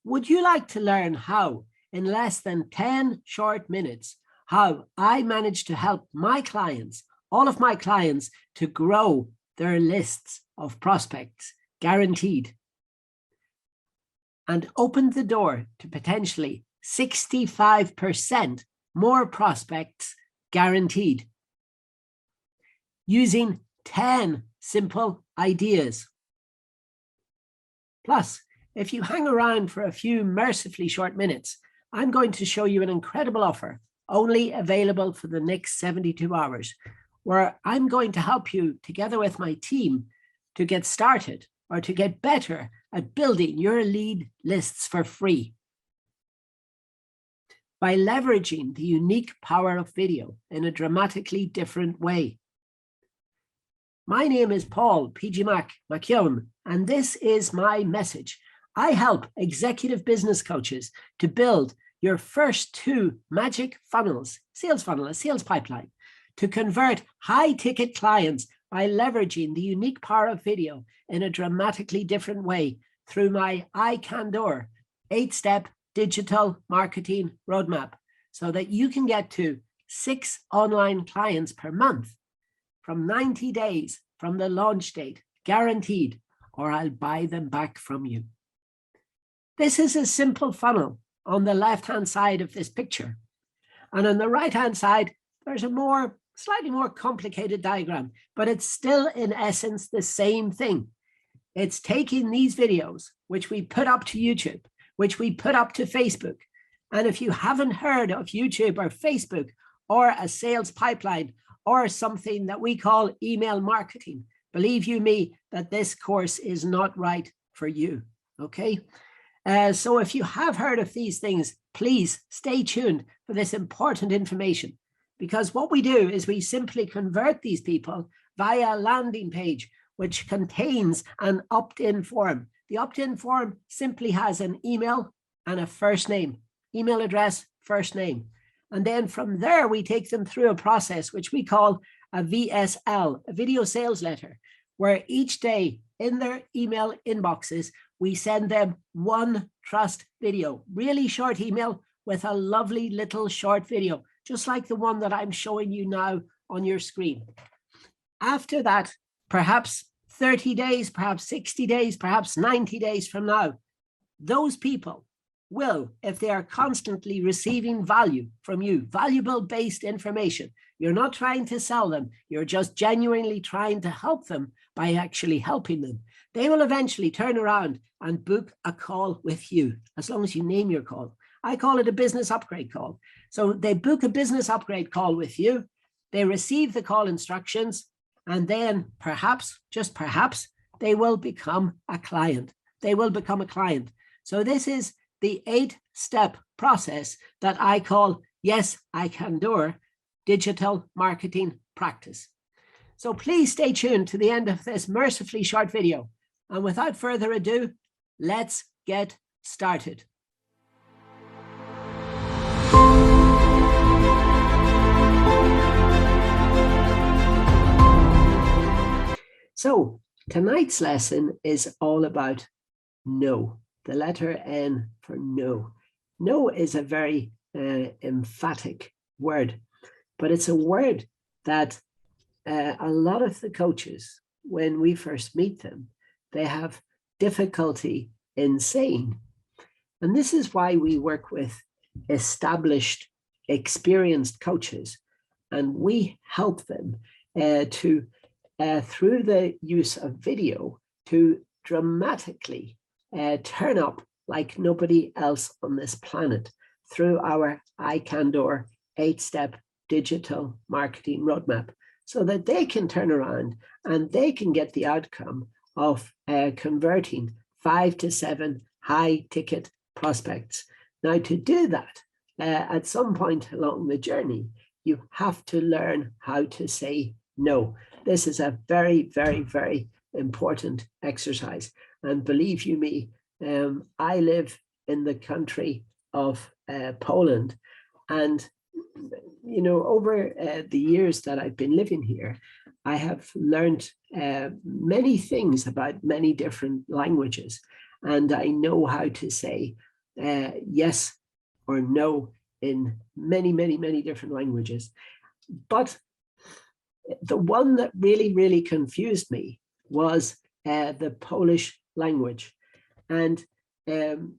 Would you like to learn how, in less than 10 short minutes, how I managed to help my clients, all of my clients, to grow their lists of prospects, guaranteed, and opened the door to potentially 65% more prospects, guaranteed, using 10 simple ideas? Plus, if you hang around for a few mercifully short minutes, I'm going to show you an incredible offer, only available for the next 72 hours, where I'm going to help you together with my team to get started or to get better at building your lead lists for free by leveraging the unique power of video in a dramatically different way. My name is Paul PG McKeown, and this is my message. I help executive business coaches to build your first 2 magic funnels, sales funnel, a sales pipeline, to convert high-ticket clients by leveraging the unique power of video in a dramatically different way through my iCanDOur 8-step digital marketing roadmap, so that you can get to 6 online clients per month from 90 days from the launch date, guaranteed, or I'll buy them back from you. This is a simple funnel on the left-hand side of this picture. And on the right-hand side, there's a slightly more complicated diagram, but it's still in essence the same thing. It's taking these videos, which we put up to YouTube, which we put up to Facebook. And if you haven't heard of YouTube or Facebook or a sales pipeline or something that we call email marketing, believe you me that this course is not right for you, okay? So if you have heard of these things, please stay tuned for this important information, because what we do is we simply convert these people via a landing page, which contains an opt-in form. The opt-in form simply has an email and a first name, email address, first name. And then from there, we take them through a process which we call a VSL, a video sales letter, where each day in their email inboxes, we send them 1 trust video, really short email with a lovely little short video, just like the one that I'm showing you now on your screen. After that, perhaps 30 days, perhaps 60 days, perhaps 90 days from now, those people will, if they are constantly receiving value from you, valuable based information, you're not trying to sell them, you're just genuinely trying to help them by actually helping them, they will eventually turn around and book a call with you, as long as you name your call. I call it a business upgrade call. So they book a business upgrade call with you, they receive the call instructions, and then perhaps, just perhaps, they will become a client. They will become a client. So this is the 8-step process that I call, yes, iCanDOur, digital marketing practice. So please stay tuned to the end of this mercifully short video. And without further ado, let's get started. So tonight's lesson is all about no, the letter N for no. No is a very emphatic word, but it's a word that a lot of the coaches, when we first meet them, they have difficulty in saying. And this is why we work with established, experienced coaches, and we help them to through the use of video, to dramatically turn up like nobody else on this planet through our iCanDOur 8-step digital marketing roadmap, so that they can turn around and they can get the outcome of converting 5 to 7 high-ticket prospects. Now, to do that, at some point along the journey, you have to learn how to say no. This is a very, very, very important exercise. And believe you me, I live in the country of Poland. And, you know, over the years that I've been living here, I have learned many things about many different languages. And I know how to say yes or no in many, many, many different languages. But the one that really, really confused me was the Polish language. And in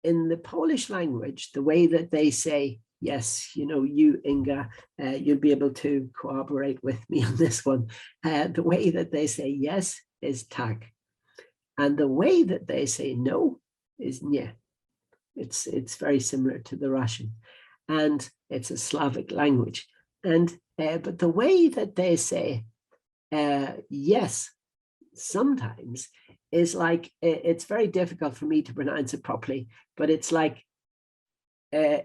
the Polish language, the way that they say, yes, you, Inga, you'll be able to cooperate with me on this one. The way that they say yes is tak. And the way that they say no is nie. It's very similar to the Russian. And it's a Slavic language. And but the way that they say yes sometimes is like, it's very difficult for me to pronounce it properly, but it's like, I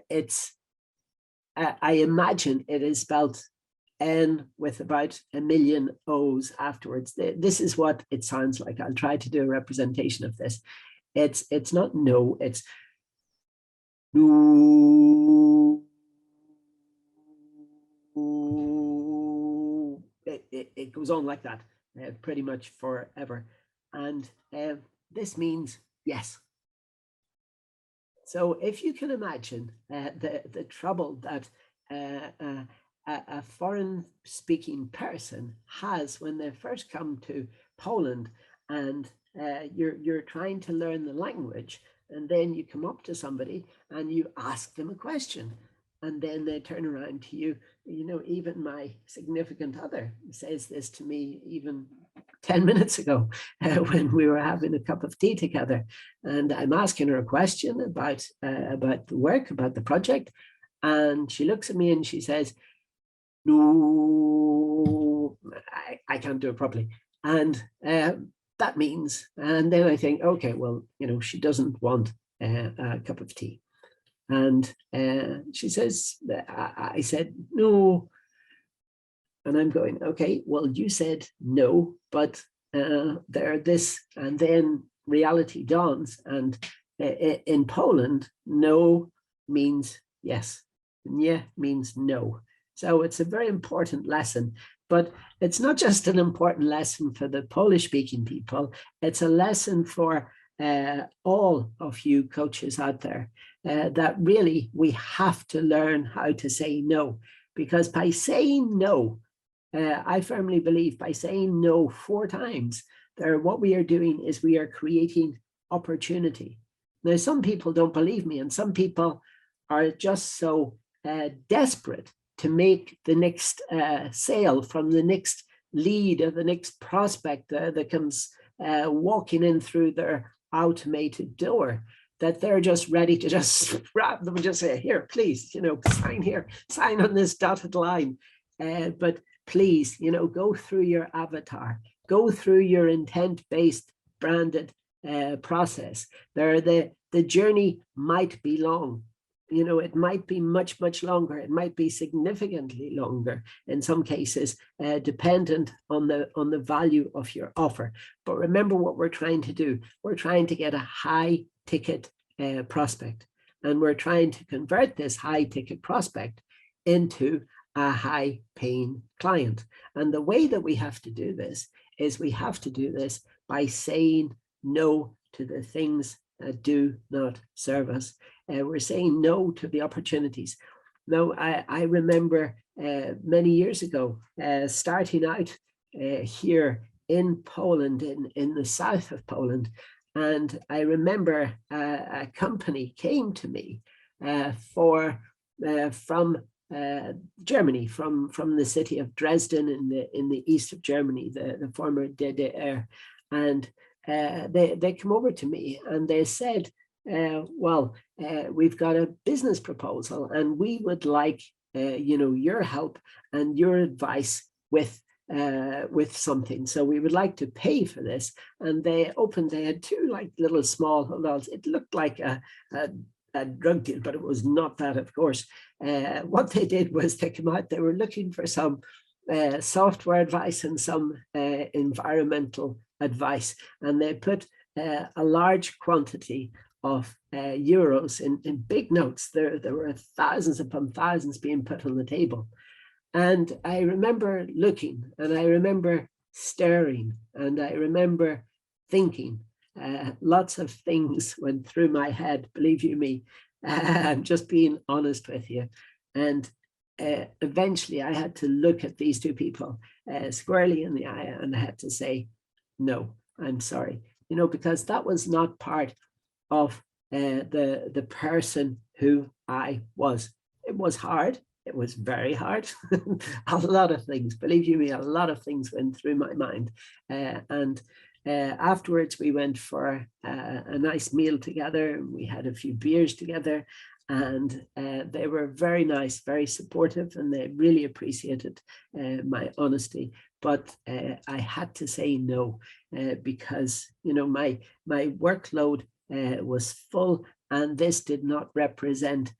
imagine it is spelled N with about 1 million O's afterwards. This is what it sounds like. I'll try to do a representation of this. It's not no, it's no. It goes on like that pretty much forever. And this means yes. So if you can imagine the trouble that a foreign speaking person has when they first come to Poland, and you're trying to learn the language, and then you come up to somebody and you ask them a question, and then they turn around to you. Even my significant other says this to me even 10 minutes ago when we were having a cup of tea together, and I'm asking her a question about the work, about the project, and she looks at me and she says, no, I can't do it properly. And that means, and then I think, okay, well, she doesn't want a cup of tea. And she says, I said, no. And I'm going, okay, well, you said no, but there this, and then reality dawns. And in Poland, no means yes, nie means no. So it's a very important lesson, but it's not just an important lesson for the Polish speaking people. It's a lesson for all of you coaches out there, that really we have to learn how to say no, because by saying no, I firmly believe by saying no 4 times, what we are doing is we are creating opportunity. Now, some people don't believe me, and some people are just so desperate to make the next sale from the next lead or the next prospect that comes walking in through their automated door, that they're just ready to just grab them and just say, here, please, sign here, sign on this dotted line. But please, go through your avatar, go through your intent-based branded process. The journey might be long. It might be much, much longer. It might be significantly longer in some cases, dependent on the value of your offer. But remember what we're trying to do. We're trying to get a high ticket prospect, and we're trying to convert this high ticket prospect into a high paying client. And the way that we have to do this is we have to do this by saying no to the things that do not serve us. We're saying no to the opportunities. Now, I remember many years ago starting out here in Poland, in the south of Poland, and I remember a company came to me from Germany, from the city of Dresden in the east of Germany, the former DDR, and they come over to me and they said, well, we've got a business proposal and we would like your help and your advice with something. So we would like to pay for this. And they had 2 little small hotels. It looked like a drug deal, but it was not that, of course. What they did was they came out, they were looking for some software advice and some environmental advice. And they put a large quantity of euros in big notes. There were thousands upon thousands being put on the table. And I remember looking, and I remember staring, and I remember thinking, Lots of things went through my head, believe you me. I'm just being honest with you. And eventually I had to look at these two people squarely in the eye, and I had to say, no, I'm sorry, you know, because that was not part of the person who I was. It was hard. It was very hard. A lot of things, believe you me, a lot of things went through my mind. Afterwards, we went for a nice meal together. We had a few beers together, and they were very nice, very supportive, and they really appreciated my honesty. But I had to say no because, you know, my workload was full, and this did not represent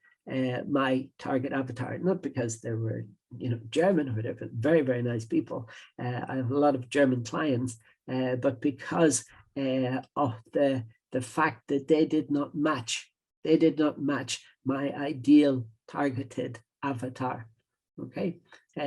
my target avatar, not because they were, you know, German or whatever, very, very nice people. I have a lot of German clients, but because of the fact that they did not match my ideal targeted avatar. Okay,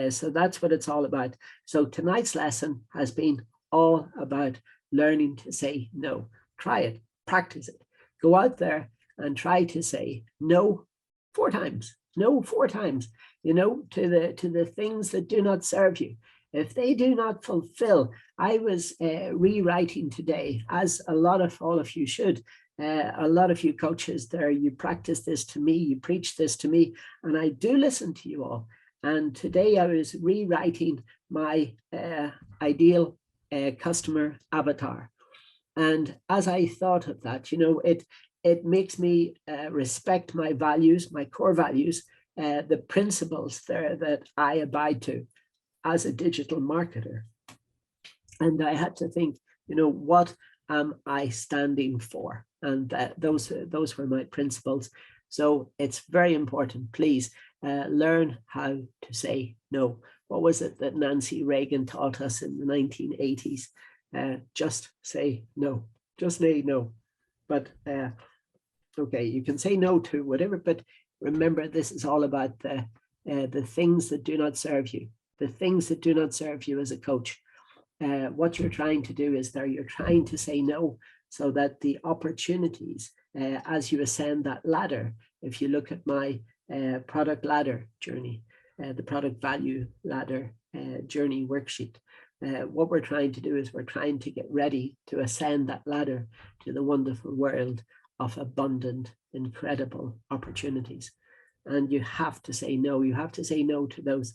so that's what it's all about. So tonight's lesson has been all about learning to say no. Try it, practice it, go out there and try to say no 4 times. No 4 times, you know, to the things that do not serve you. If they do not fulfill, I was rewriting today, as a lot of all of you should. A lot of you coaches there, you practice this to me, you preach this to me, and I do listen to you all. And today I was rewriting my ideal customer avatar. And as I thought of that, you know, it makes me respect my values, my core values, the principles there that I abide to as a digital marketer. And I had to think, you know, what am I standing for? And those were my principles. So it's very important. Please learn how to say no. What was it that Nancy Reagan taught us in the 1980s? Just say no. Just say no. But okay, you can say no to whatever, but remember, this is all about the things that do not serve you. The things that do not serve you as a coach. What you're trying to do is you're trying to say no so that the opportunities, as you ascend that ladder, if you look at my product ladder journey, the product value ladder journey worksheet, what we're trying to do is we're trying to get ready to ascend that ladder to the wonderful world of abundant, incredible opportunities. And you have to say no. You have to say no to those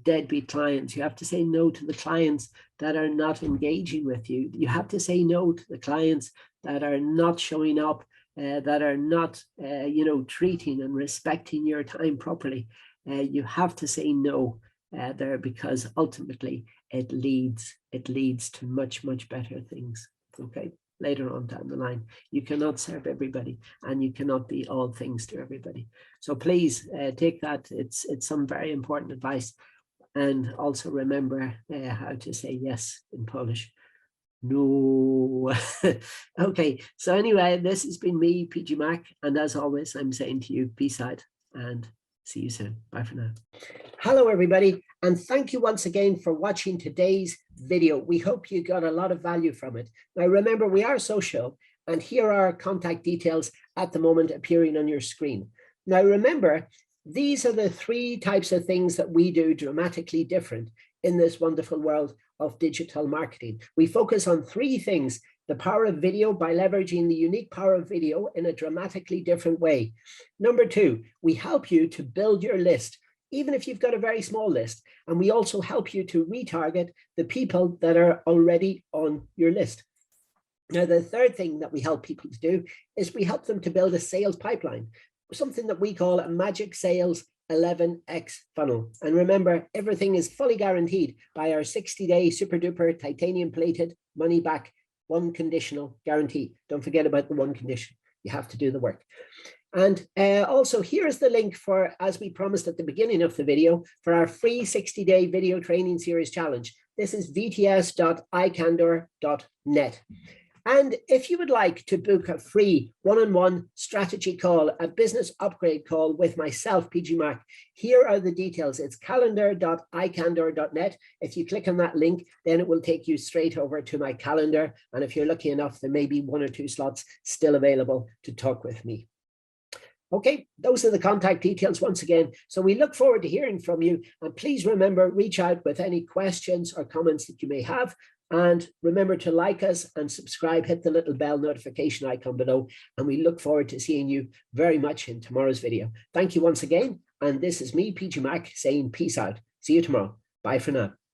deadbeat clients. You have to say no to the clients that are not engaging with you. You have to say no to the clients that are not showing up, that are not, you know, treating and respecting your time properly. You have to say no there, because ultimately it leads to much, much better things. Okay, later on down the line, you cannot serve everybody, and you cannot be all things to everybody. So please take that. It's some very important advice. And also remember how to say yes in Polish. No. Okay, so anyway, this has been me, PG Mac, and as always, I'm saying to you, peace out and see you soon. Bye for now. Hello, everybody, and thank you once again for watching today's video. We hope you got a lot of value from it. Now, remember, we are social, and here are our contact details at the moment appearing on your screen. Now, remember, these are the 3 types of things that we do dramatically different in this wonderful world of digital marketing. We focus on 3 things: the power of video by leveraging the unique power of video in a dramatically different way. Number 2, we help you to build your list, even if you've got a very small list. And we also help you to retarget the people that are already on your list. Now, the 3rd thing that we help people to do is we help them to build a sales pipeline, something that we call a magic sales 11x funnel. And remember, everything is fully guaranteed by our 60-day super duper titanium plated money back, 1 conditional guarantee. Don't forget about the 1 condition. You have to do the work. And also, here's the link for, as we promised at the beginning of the video, for our free 60-day video training series challenge. This is vts.icandour.net. And if you would like to book a free one-on-one strategy call, a business upgrade call with myself, PG Mac, here are the details. It's calendar.icandour.net. If you click on that link, then it will take you straight over to my calendar. And if you're lucky enough, there may be 1 or 2 slots still available to talk with me. Okay, those are the contact details once again. So we look forward to hearing from you. And please remember, reach out with any questions or comments that you may have. And remember to like us and subscribe, hit the little bell notification icon below. And we look forward to seeing you very much in tomorrow's video. Thank you once again. And this is me, PG Mac, saying peace out. See you tomorrow. Bye for now.